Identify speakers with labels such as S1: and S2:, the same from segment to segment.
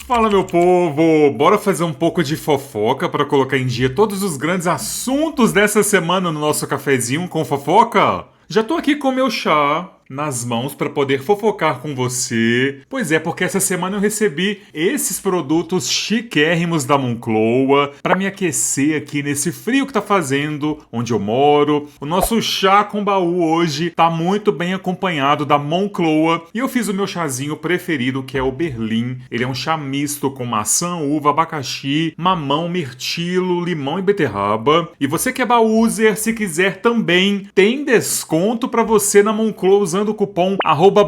S1: Fala, meu povo! Bora fazer um pouco de fofoca para colocar em dia todos os grandes assuntos dessa semana no nosso cafezinho com fofoca? Já tô aqui com meu chá nas mãos para poder fofocar com você. Pois é, porque essa semana eu recebi esses produtos chiquérrimos da Moncloa para me aquecer aqui nesse frio que tá fazendo onde eu moro. O nosso chá com baú hoje tá muito bem acompanhado da Moncloa e eu fiz o meu chazinho preferido, que é o Berlim. Ele é um chá misto com maçã, uva, abacaxi, mamão, mirtilo, limão e beterraba. E você que é baúzer, se quiser também, tem desconto para você na Moncloa usando o cupom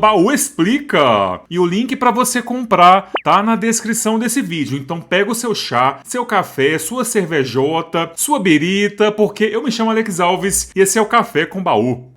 S1: @baúexplica. E o link para você comprar tá na descrição desse vídeo. Então pega o seu chá, seu café, sua cervejota, sua birita, porque eu me chamo Alex Alves e esse é o Café com Baú.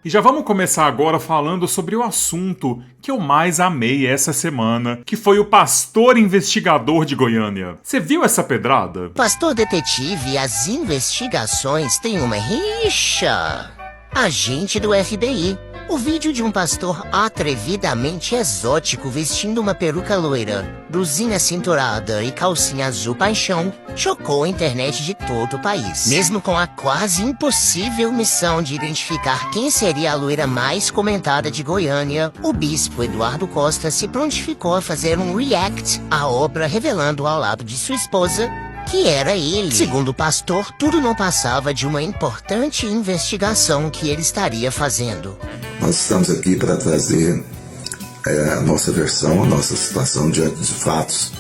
S1: E já vamos começar agora falando sobre o assunto que eu mais amei essa semana, que foi o pastor investigador de Goiânia. Você viu essa pedrada?
S2: Pastor detetive e as investigações têm uma rixa. Agente do FBI. O vídeo de um pastor atrevidamente exótico vestindo uma peruca loira, blusinha cinturada e calcinha azul paixão chocou a internet de todo o país. Mesmo com a quase impossível missão de identificar quem seria a loira mais comentada de Goiânia, o bispo Eduardo Costa se prontificou a fazer um react à obra, revelando ao lado de sua esposa que era ele. Segundo o pastor, tudo não passava de uma importante investigação que ele estaria fazendo.
S3: Nós estamos aqui para trazer a nossa versão, a nossa situação diante de fatos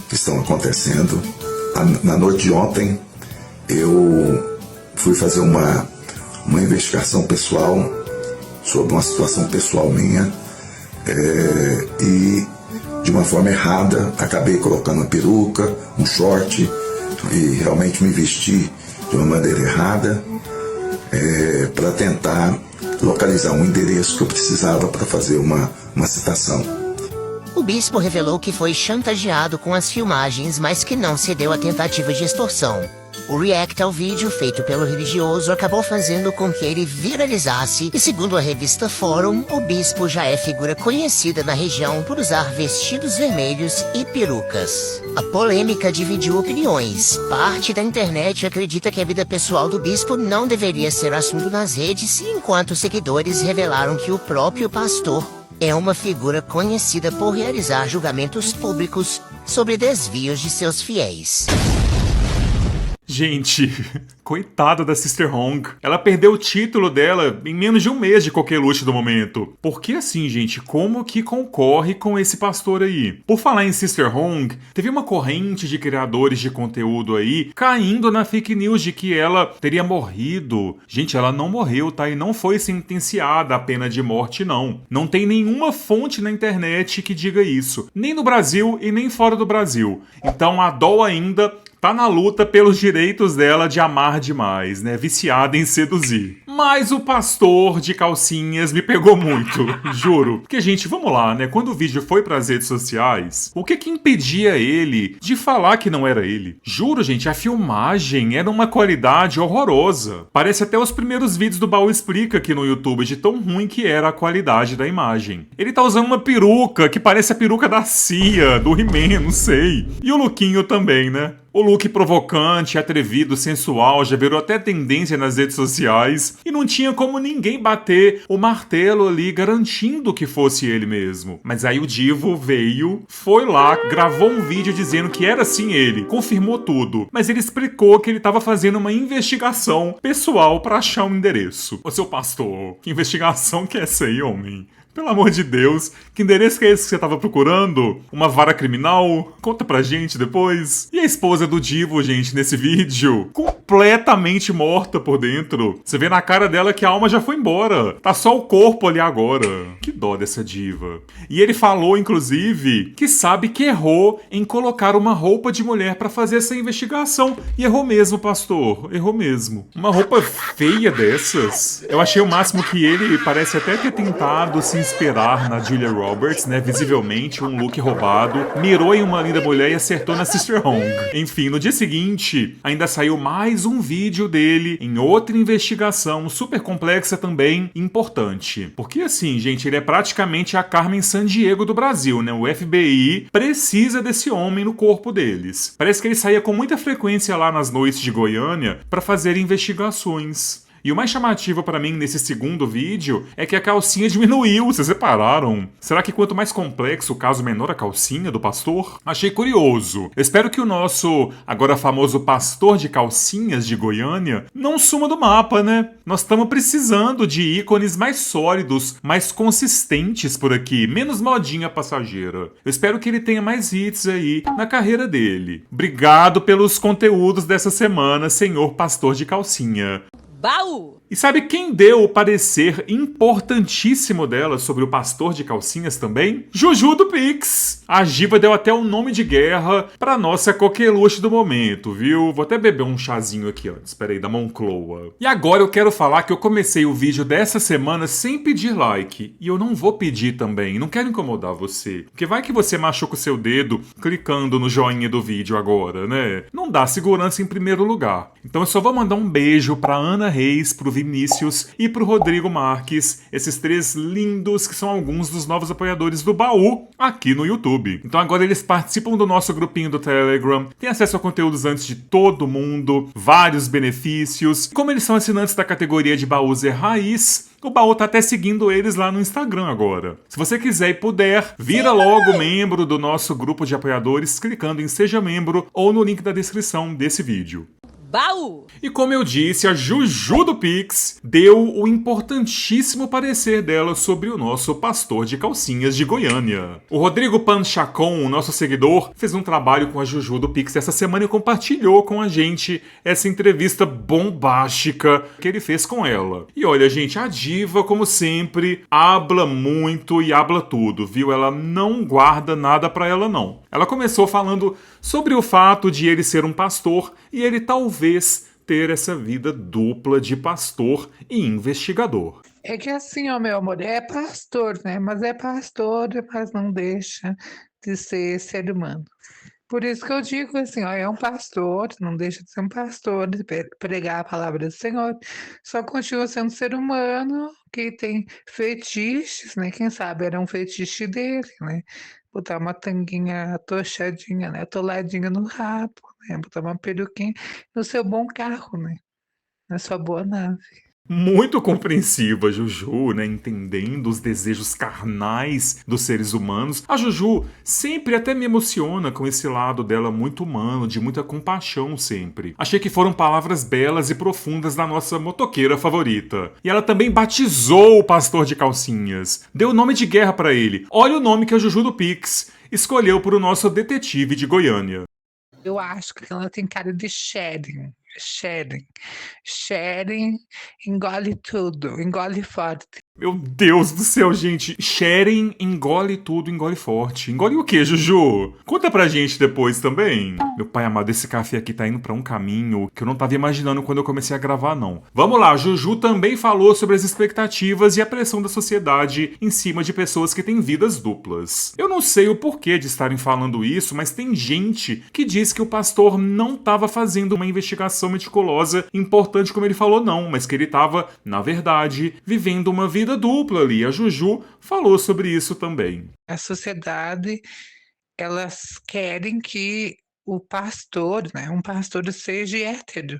S3: que estão acontecendo. Na noite de ontem, eu fui fazer uma investigação pessoal sobre uma situação pessoal minha e, de uma forma errada, acabei colocando uma peruca, um short e realmente me vesti de uma maneira errada para tentar localizar um endereço que eu precisava para fazer uma citação.
S2: O bispo revelou que foi chantageado com as filmagens, mas que não cedeu à tentativa de extorsão. O react ao vídeo feito pelo religioso acabou fazendo com que ele viralizasse e, segundo a revista Fórum, o bispo já é figura conhecida na região por usar vestidos vermelhos e perucas. A polêmica dividiu opiniões. Parte da internet acredita que a vida pessoal do bispo não deveria ser assunto nas redes, enquanto seguidores revelaram que o próprio pastor é uma figura conhecida por realizar julgamentos públicos sobre desvios de seus fiéis.
S1: Gente, coitada da Sister Hong. Ela perdeu o título dela em menos de um mês de coqueluche do momento. Porque assim, gente, como que concorre com esse pastor aí? Por falar em Sister Hong, teve uma corrente de criadores de conteúdo aí caindo na fake news de que ela teria morrido. Gente, ela não morreu, tá? E não foi sentenciada à pena de morte, não. Não tem nenhuma fonte na internet que diga isso. Nem no Brasil e nem fora do Brasil. Então a Doll ainda tá na luta pelos direitos dela de amar demais, né? Viciada em seduzir. Mas o pastor de calcinhas me pegou muito, juro. Porque, gente, vamos lá, né? Quando o vídeo foi pras redes sociais, o que impedia ele de falar que não era ele? Juro, gente, a filmagem era uma qualidade horrorosa. Parece até os primeiros vídeos do Baú Explica aqui no YouTube, de tão ruim que era a qualidade da imagem. Ele tá usando uma peruca que parece a peruca da Cia, do He-Man, não sei. E o lookinho também, né? O look provocante, atrevido, sensual, já virou até tendência nas redes sociais e não tinha como ninguém bater o martelo ali garantindo que fosse ele mesmo. Mas aí o divo veio, foi lá, gravou um vídeo dizendo que era sim ele, confirmou tudo, mas ele explicou que ele estava fazendo uma investigação pessoal para achar um endereço. Ô seu pastor, que investigação que é essa aí, homem? Pelo amor de Deus, que endereço que é esse que você tava procurando? Uma vara criminal? Conta pra gente depois. E a esposa do divo, gente, nesse vídeo? Completamente morta por dentro. Você vê na cara dela que a alma já foi embora. Tá só o corpo ali agora. Que dó dessa diva. E ele falou, inclusive, que sabe que errou em colocar uma roupa de mulher pra fazer essa investigação. E errou mesmo, pastor. Errou mesmo. Uma roupa feia dessas. Eu achei o máximo que ele parece até ter tentado se inspirar na Julia Roberts, né? Visivelmente um look roubado. Mirou em uma linda mulher e acertou na Sister Hong. Enfim. enfim, no dia seguinte, ainda saiu mais um vídeo dele em outra investigação super complexa também e importante. Porque assim, gente, ele é praticamente a Carmen Sandiego do Brasil, né? O FBI precisa desse homem no corpo deles. Parece que ele saía com muita frequência lá nas noites de Goiânia para fazer investigações. E o mais chamativo pra mim nesse segundo vídeo é que a calcinha diminuiu, vocês repararam? Será que quanto mais complexo o caso, menor a calcinha do pastor? Achei curioso. Eu espero que o nosso, agora famoso pastor de calcinhas de Goiânia, não suma do mapa, né? Nós estamos precisando de ícones mais sólidos, mais consistentes por aqui, menos modinha passageira. Eu espero que ele tenha mais hits aí na carreira dele. Obrigado pelos conteúdos dessa semana, senhor pastor de calcinha.
S4: Baú!
S1: E sabe quem deu o parecer importantíssimo dela sobre o pastor de calcinhas também? Juju do Pix! A Giva deu até o nome de guerra pra nossa coqueluche do momento, viu? Vou até beber um chazinho aqui antes, peraí, da Moncloa. E agora eu quero falar que eu comecei o vídeo dessa semana sem pedir like. E eu não vou pedir também, não quero incomodar você. Porque vai que você machuca o seu dedo clicando no joinha do vídeo agora, né? Não dá segurança em primeiro lugar. Então eu só vou mandar um beijo pra Ana Reis, pro Vinícius e pro Rodrigo Marques, esses três lindos que são alguns dos novos apoiadores do Baú aqui no YouTube. Então agora eles participam do nosso grupinho do Telegram, têm acesso a conteúdos antes de todo mundo, vários benefícios. Como eles são assinantes da categoria de Baúzer Raiz, o Baú tá até seguindo eles lá no Instagram agora. Se você quiser e puder, vira logo membro do nosso grupo de apoiadores clicando em Seja Membro ou no link da descrição desse vídeo.
S4: Baú!
S1: E como eu disse, a Juju do Pix deu o importantíssimo parecer dela sobre o nosso pastor de calcinhas de Goiânia. O Rodrigo Panchacon, o nosso seguidor, fez um trabalho com a Juju do Pix essa semana e compartilhou com a gente essa entrevista bombástica que ele fez com ela. E olha, gente, a diva, como sempre, habla muito e habla tudo, viu? Ela não guarda nada pra ela, não. Ela começou falando sobre o fato de ele ser um pastor e ele talvez ter essa vida dupla de pastor e investigador.
S5: É que assim, ó, meu amor, é pastor, né? Mas é pastor, mas não deixa de ser ser humano. Por isso que eu digo assim, ó, é um pastor, não deixa de ser um pastor, de pregar a palavra do Senhor, só continua sendo ser humano que tem fetiches, né? Quem sabe era um fetiche dele, né? Botar uma tanguinha atochadinha, né? Atoladinha no rabo, né? Botar uma peruquinha no seu bom carro, né? Na sua boa nave.
S1: Muito compreensiva, Juju, né? Entendendo os desejos carnais dos seres humanos. A Juju sempre até me emociona com esse lado dela muito humano, de muita compaixão sempre. Achei que foram palavras belas e profundas da nossa motoqueira favorita. E ela também batizou o pastor de calcinhas. Deu nome de guerra pra ele. Olha o nome que a Juju do Pix escolheu para o nosso detetive de Goiânia.
S5: Eu acho que ela tem cara de Sharon. Sharon engole tudo, engole forte.
S1: Meu Deus do céu, gente. Sharon engole tudo, engole forte. Engole o quê, Juju? Conta pra gente depois também. Meu pai amado, esse café aqui tá indo pra um caminho que eu não tava imaginando quando eu comecei a gravar, não. Vamos lá, Juju também falou sobre as expectativas e a pressão da sociedade em cima de pessoas que têm vidas duplas. Eu não sei o porquê de estarem falando isso, mas tem gente que diz que o pastor não tava fazendo uma investigação meticulosa importante como ele falou, não, mas que ele tava, na verdade, vivendo uma vida dupla ali. A Juju falou sobre isso também.
S5: A sociedade, elas querem que o pastor, né, um pastor seja hétero,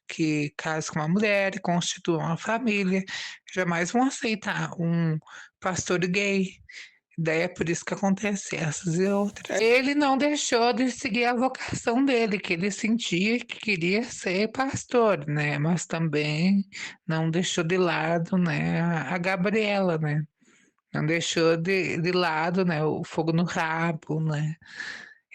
S5: que case com uma mulher, constitua uma família. Jamais vão aceitar um pastor gay. Daí é por isso que acontece essas e outras. Ele não deixou de seguir a vocação dele, que ele sentia que queria ser pastor, né? Mas também não deixou de lado, né, a Gabriela, né? Não deixou de lado, né, o fogo no rabo, né?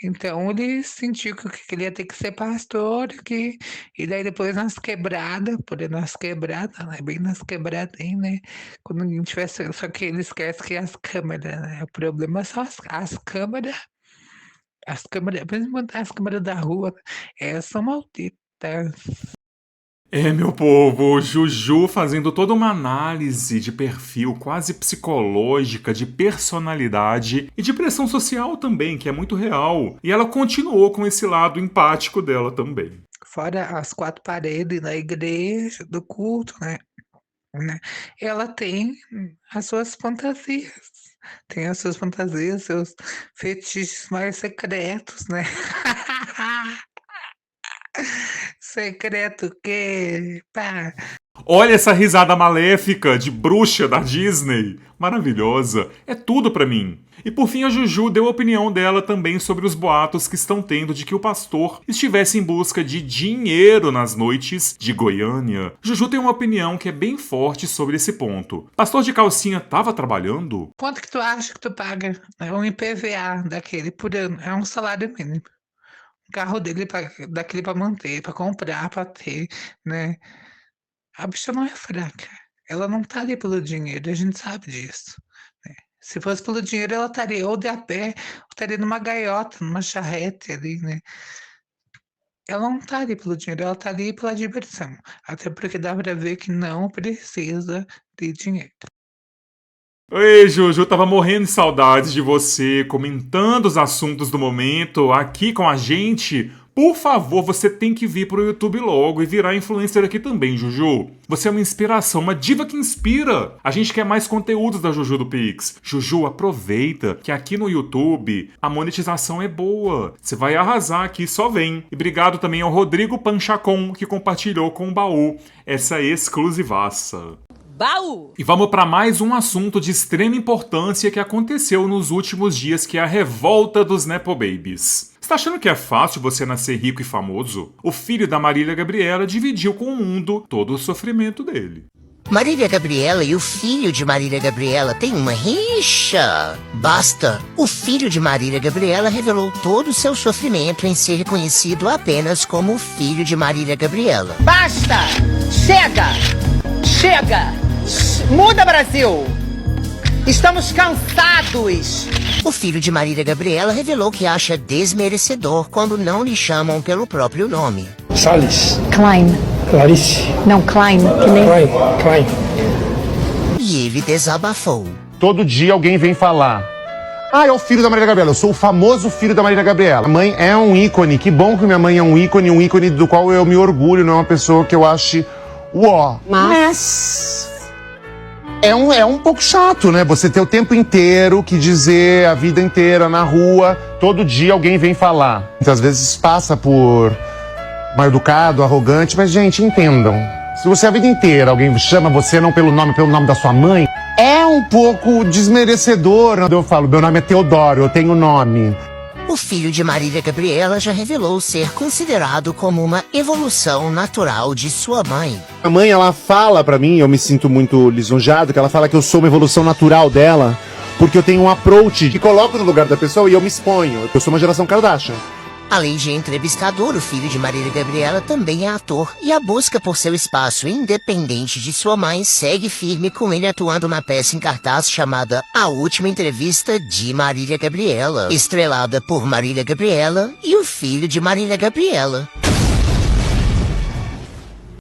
S5: Então ele sentiu que ele ia ter que ser pastor, e daí depois nas quebradas, né? Bem nas quebradas, aí, né? Quando ninguém tivesse. Só que ele esquece que as câmeras, né? O problema são as câmeras. As câmeras, principalmente as câmeras da rua, elas são malditas.
S1: É, meu povo, Juju fazendo toda uma análise de perfil quase psicológica, de personalidade e de pressão social também, que é muito real. E ela continuou com esse lado empático dela também.
S5: Fora as 4 paredes da igreja, do culto, né? Ela tem as suas fantasias. Tem as suas fantasias, seus fetiches mais secretos, né? Secreto que, pá.
S1: Olha essa risada maléfica de bruxa da Disney. Maravilhosa. É tudo pra mim. E por fim a Juju deu a opinião dela também sobre os boatos que estão tendo de que o pastor estivesse em busca de dinheiro nas noites de Goiânia. Juju tem uma opinião que é bem forte sobre esse ponto. Pastor de calcinha tava trabalhando?
S5: Quanto que tu acha que tu paga um IPVA daquele por ano? É um salário mínimo. O carro dele daquele pra manter, pra comprar, pra ter, né? A bicha não é fraca. Ela não tá ali pelo dinheiro, a gente sabe disso, né? Se fosse pelo dinheiro, ela estaria ou de a pé, ou estaria numa gaiota, numa charrete ali, né? Ela não tá ali pelo dinheiro, ela tá ali pela diversão. Até porque dá pra ver que não precisa de dinheiro.
S1: Ei, Juju, tava morrendo de saudades de você, comentando os assuntos do momento aqui com a gente. Por favor, você tem que vir pro YouTube logo e virar influencer aqui também, Juju. Você é uma inspiração, uma diva que inspira. A gente quer mais conteúdos da Juju do Pix. Juju, aproveita que aqui no YouTube a monetização é boa. Você vai arrasar aqui, só vem. E obrigado também ao Rodrigo Panchacon, que compartilhou com o Baú essa exclusivaça.
S4: Baú.
S1: E vamos para mais um assunto de extrema importância que aconteceu nos últimos dias, que é a revolta dos Nepo Babies. Você tá achando que é fácil você nascer rico e famoso? O filho da Marília Gabriela dividiu com o mundo todo o sofrimento dele.
S2: Marília Gabriela e o filho de Marília Gabriela têm uma rixa. Basta! O filho de Marília Gabriela revelou todo o seu sofrimento em ser reconhecido apenas como o filho de Marília Gabriela.
S4: Basta! Chega! Chega! Muda, Brasil! Estamos cansados!
S2: O filho de Marília Gabriela revelou que acha desmerecedor quando não lhe chamam pelo próprio nome.
S6: Salles.
S7: Klein.
S6: Clarice.
S7: Não, Klein, que nem...
S6: Klein.
S2: E ele desabafou.
S8: Todo dia alguém vem falar: ah, é o filho da Marília Gabriela, eu sou o famoso filho da Marília Gabriela. A mãe é um ícone, que bom que minha mãe é um ícone do qual eu me orgulho, não é uma pessoa que eu ache uó.
S4: Mas...
S8: É um pouco chato, né? Você ter o tempo inteiro que dizer, a vida inteira na rua, todo dia alguém vem falar. Muitas vezes passa por mal educado, arrogante, mas, gente, entendam. Se você a vida inteira alguém chama você não pelo nome da sua mãe, é um pouco desmerecedor. Eu falo, meu nome é Teodoro, eu tenho nome.
S2: O filho de Marília Gabriela já revelou ser considerado como uma evolução natural de sua mãe.
S8: A mãe, ela fala pra mim, eu me sinto muito lisonjeado, que ela fala que eu sou uma evolução natural dela, porque eu tenho um approach que coloco no lugar da pessoa e eu me exponho. Eu sou uma geração Kardashian.
S2: Além de entrevistador, o filho de Marília Gabriela também é ator, e a busca por seu espaço independente de sua mãe segue firme, com ele atuando na peça em cartaz chamada A Última Entrevista de Marília Gabriela, estrelada por Marília Gabriela e o filho de Marília Gabriela.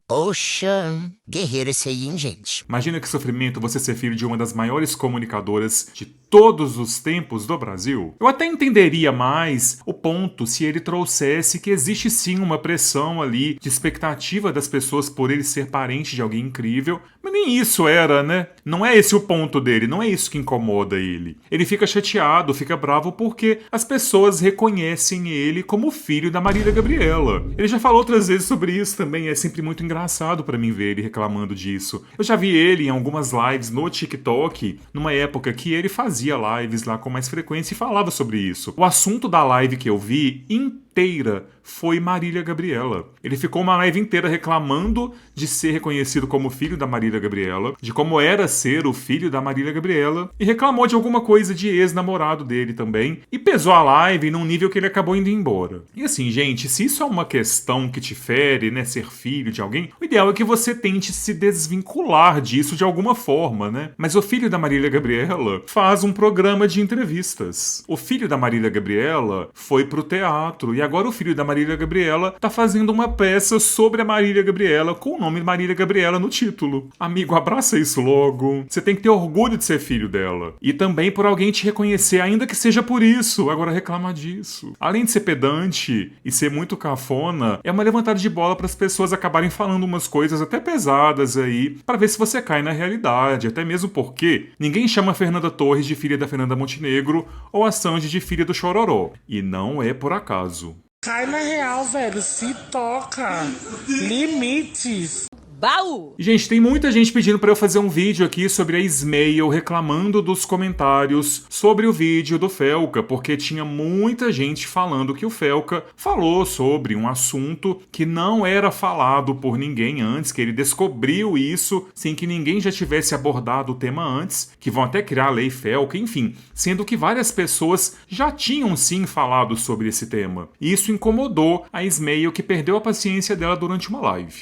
S2: Poxa, guerreiro esse aí, hein, gente?
S1: Imagina que sofrimento você ser filho de uma das maiores comunicadoras de todos os tempos do Brasil. Eu até entenderia mais o ponto se ele trouxesse que existe sim uma pressão ali de expectativa das pessoas por ele ser parente de alguém incrível, mas nem isso era, né? Não é esse o ponto dele, não é isso que incomoda ele. Ele fica chateado, fica bravo porque as pessoas reconhecem ele como filho da Marília Gabriela. Ele já falou outras vezes sobre isso também, é sempre muito engraçado pra mim ver ele reclamando disso. Eu já vi ele em algumas lives no TikTok, numa época que ele fazia lives lá com mais frequência e falava sobre isso. O assunto da live que eu vi inteira foi Marília Gabriela. Ele ficou uma live inteira reclamando de ser reconhecido como filho da Marília Gabriela, de como era ser o filho da Marília Gabriela, e reclamou de alguma coisa de ex-namorado dele também, e pesou a live num nível que ele acabou indo embora. E assim, gente, se isso é uma questão que te fere, né, ser filho de alguém, o ideal é que você tente se desvincular disso de alguma forma, né? Mas o filho da Marília Gabriela faz um programa de entrevistas. O filho da Marília Gabriela foi pro teatro e E agora o filho da Marília Gabriela tá fazendo uma peça sobre a Marília Gabriela com o nome Marília Gabriela no título. Amigo, abraça isso logo. Você tem que ter orgulho de ser filho dela. E também por alguém te reconhecer, ainda que seja por isso. Agora reclama disso. Além de ser pedante e ser muito cafona, é uma levantada de bola para as pessoas acabarem falando umas coisas até pesadas aí, para ver se você cai na realidade. Até mesmo porque ninguém chama a Fernanda Torres de filha da Fernanda Montenegro ou a Sandy de filha do Chororó. E não é por acaso.
S7: Cai na real, velho. Se toca. Limites.
S4: Baú.
S1: Gente, tem muita gente pedindo pra eu fazer um vídeo aqui sobre a Ismael reclamando dos comentários sobre o vídeo do Felca, porque tinha muita gente falando que o Felca falou sobre um assunto que não era falado por ninguém antes, que ele descobriu isso sem que ninguém já tivesse abordado o tema antes, que vão até criar a Lei Felca, enfim, sendo que várias pessoas já tinham sim falado sobre esse tema. E isso incomodou a Ismael, que perdeu a paciência dela durante uma live.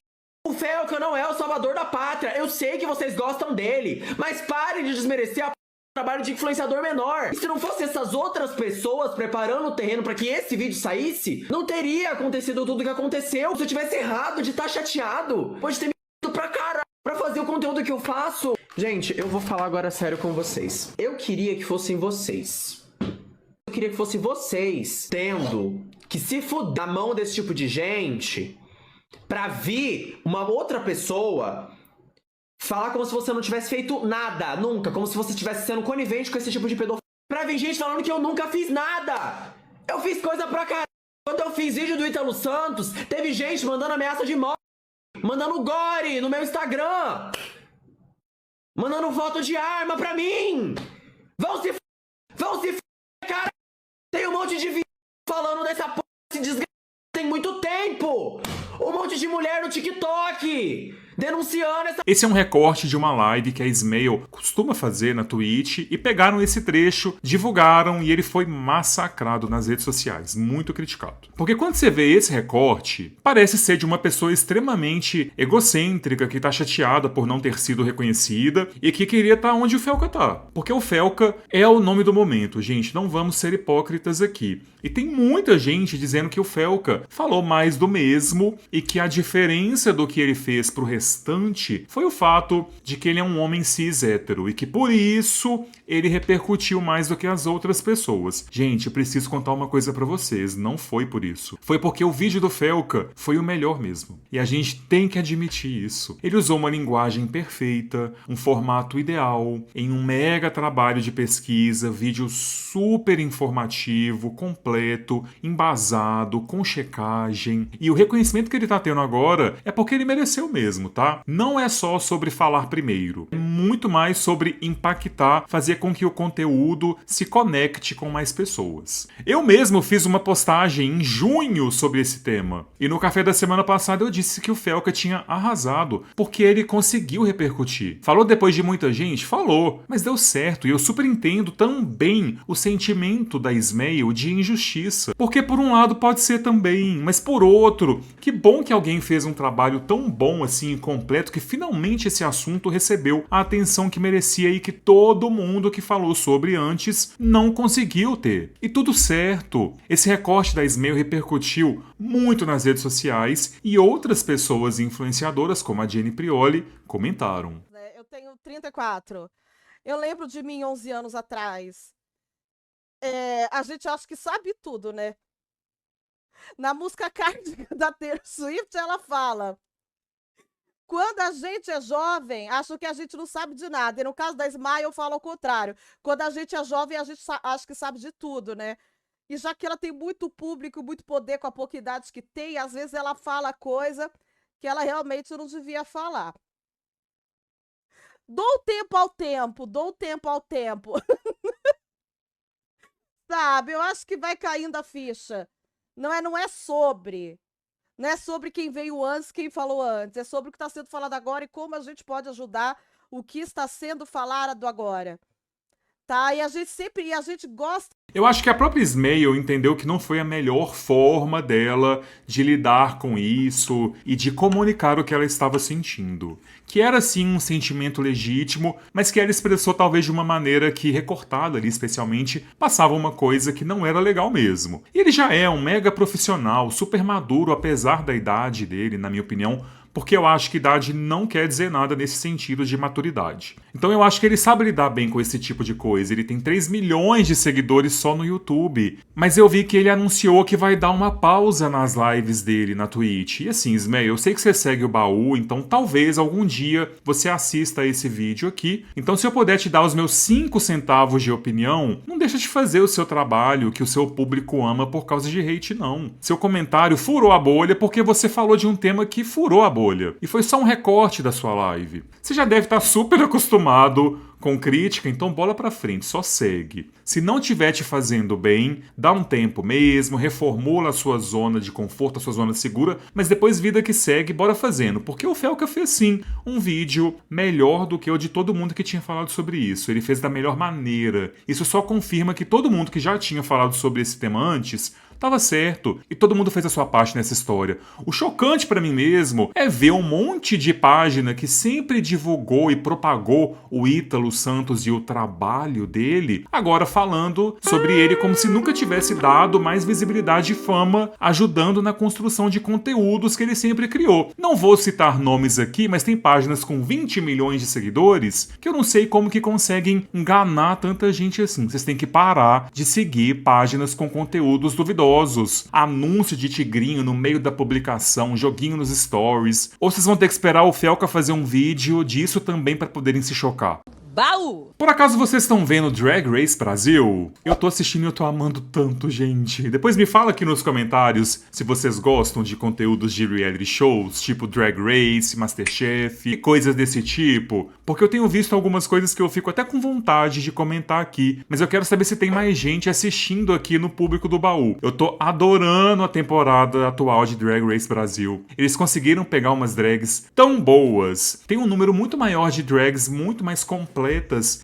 S9: O Felca não é o salvador da pátria. Eu sei que vocês gostam dele, mas parem de desmerecer o trabalho de influenciador menor. E se não fosse essas outras pessoas preparando o terreno para que esse vídeo saísse, não teria acontecido tudo o que aconteceu. Se eu tivesse errado de estar chateado, pode ter me ido pra caralho pra fazer o conteúdo que eu faço. Gente, eu vou falar agora sério com vocês. Eu queria que fossem vocês. Eu queria que fossem vocês tendo que se fuder na mão desse tipo de gente pra vir uma outra pessoa falar como se você não tivesse feito nada, nunca. Como se você estivesse sendo conivente com esse tipo de pedofilia. Pra vir gente falando que eu nunca fiz nada. Eu fiz coisa pra caralho. Quando eu fiz vídeo do Ítalo Santos, teve gente mandando ameaça de morte, mandando gore no meu Instagram, mandando foto de arma pra mim. Vão se cara. Tem um monte de vídeo falando dessa porra, esse desgraçado tem muito tempo. Um monte de mulher no TikTok denunciando essa...
S1: Esse é um recorte de uma live que a Ismael costuma fazer na Twitch e pegaram esse trecho, divulgaram e ele foi massacrado nas redes sociais, muito criticado. Porque quando você vê esse recorte, parece ser de uma pessoa extremamente egocêntrica que tá chateada por não ter sido reconhecida e que queria estar onde o Felca tá. Porque o Felca é o nome do momento, gente, não vamos ser hipócritas aqui. E tem muita gente dizendo que o Felca falou mais do mesmo e que a diferença do que ele fez pro restante foi o fato de que ele é um homem cis hétero e que por isso ele repercutiu mais do que as outras pessoas. Gente, eu preciso contar uma coisa pra vocês, não foi por isso. Foi porque o vídeo do Felca foi o melhor mesmo. E a gente tem que admitir isso. Ele usou uma linguagem perfeita, um formato ideal, em um mega trabalho de pesquisa, vídeo super informativo, completo, embasado, com checagem. E o reconhecimento que ele tá tendo agora é porque ele mereceu mesmo, tá? Não é só sobre falar primeiro. É muito mais sobre impactar, fazer com que o conteúdo se conecte com mais pessoas. Eu mesmo fiz uma postagem em junho sobre esse tema. E no café da semana passada eu disse que o Felca tinha arrasado, porque ele conseguiu repercutir. Falou depois de muita gente? Falou. Mas deu certo. E eu super entendo também o sentimento da Ismael de injustiça. Porque por um lado pode ser também, mas por outro, que bom que alguém fez um trabalho tão bom assim e completo que finalmente esse assunto recebeu a atenção que merecia e que todo mundo que falou sobre antes não conseguiu ter. E tudo certo. Esse recorte da Ismael repercutiu muito nas redes sociais e outras pessoas influenciadoras, como a Jenny Prioli, comentaram.
S10: Eu tenho 34. Eu lembro de mim 11 anos atrás. A gente acha que sabe tudo, né? Na música Cárdiga da Taylor Swift, ela fala: quando a gente é jovem, acho que a gente não sabe de nada. E no caso da Ismael, fala ao contrário. Quando a gente é jovem, a gente acha que sabe de tudo, né? E já que ela tem muito público, muito poder com a pouca idade que tem, às vezes ela fala coisa que ela realmente não devia falar. Dou tempo ao tempo, dou tempo ao tempo. Sabe, eu acho que vai caindo a ficha. Não é sobre. Não é sobre quem veio antes, quem falou antes. É sobre o que está sendo falado agora e como a gente pode ajudar o que está sendo falado agora. tá? E a gente gosta.
S1: Eu acho que a própria Ismael entendeu que não foi a melhor forma dela de lidar com isso e de comunicar o que ela estava sentindo. Que era sim um sentimento legítimo, mas que ela expressou talvez de uma maneira que, recortada ali especialmente, passava uma coisa que não era legal mesmo. E ele já é um mega profissional, super maduro, apesar da idade dele, na minha opinião, porque eu acho que idade não quer dizer nada nesse sentido de maturidade. Então eu acho que ele sabe lidar bem com esse tipo de coisa. Ele tem 3 milhões de seguidores só no YouTube. Mas eu vi que ele anunciou que vai dar uma pausa nas lives dele na Twitch. E assim, Ismael, eu sei que você segue o baú, então talvez algum dia você assista a esse vídeo aqui. Então se eu puder te dar os meus 5 centavos de opinião, não deixa de fazer o seu trabalho, que o seu público ama por causa de hate, não. Seu comentário furou a bolha porque você falou de um tema que furou a bolha. E foi só um recorte da sua live. Você já deve estar super acostumado com crítica, então bola pra frente, só segue. Se não estiver te fazendo bem, dá um tempo mesmo, reformula a sua zona de conforto, a sua zona segura, mas depois vida que segue, bora fazendo. Porque o Felca fez sim um vídeo melhor do que o de todo mundo que tinha falado sobre isso. Ele fez da melhor maneira. Isso só confirma que todo mundo que já tinha falado sobre esse tema antes tava certo, e todo mundo fez a sua parte nessa história. O chocante pra mim mesmo é ver um monte de página que sempre divulgou e propagou o Ítalo Santos e o trabalho dele, agora falando sobre ele como se nunca tivesse dado mais visibilidade e fama, ajudando na construção de conteúdos que ele sempre criou. Não vou citar nomes aqui, mas tem páginas com 20 milhões de seguidores que eu não sei como que conseguem enganar tanta gente assim. Vocês têm que parar de seguir páginas com conteúdos duvidosos. Anúncio de tigrinho no meio da publicação, joguinho nos stories. Ou vocês vão ter que esperar o Felca fazer um vídeo disso também para poderem se chocar.
S4: Baú!
S1: Por acaso vocês estão vendo Drag Race Brasil? Eu tô assistindo e eu tô amando tanto, gente. Depois me fala aqui nos comentários se vocês gostam de conteúdos de reality shows, tipo Drag Race, Masterchef e coisas desse tipo. Porque eu tenho visto algumas coisas que eu fico até com vontade de comentar aqui, mas eu quero saber se tem mais gente assistindo aqui no público do baú. Eu tô adorando a temporada atual de Drag Race Brasil. Eles conseguiram pegar umas drags tão boas. Tem um número muito maior de drags muito mais completas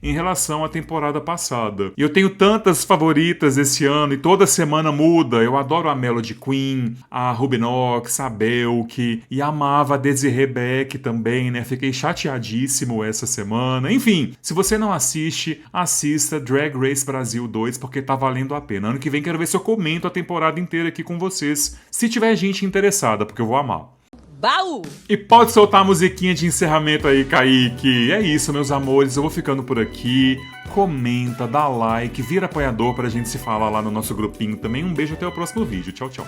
S1: em relação à temporada passada. E eu tenho tantas favoritas esse ano e toda semana muda. Eu adoro a Melody Queen, a Rubinox, a Belk e amava a Desiree Beck também, né? Fiquei chateadíssimo essa semana. Enfim, se você não assiste, assista Drag Race Brasil 2 porque tá valendo a pena. Ano que vem quero ver se eu comento a temporada inteira aqui com vocês, se tiver gente interessada, porque eu vou amar.
S4: Baú!
S1: E pode soltar a musiquinha de encerramento aí, Kaique. É isso, meus amores, eu vou ficando por aqui. Comenta, dá like, vira apoiador pra gente se falar lá no nosso grupinho também. Um beijo, até o próximo vídeo. Tchau, tchau.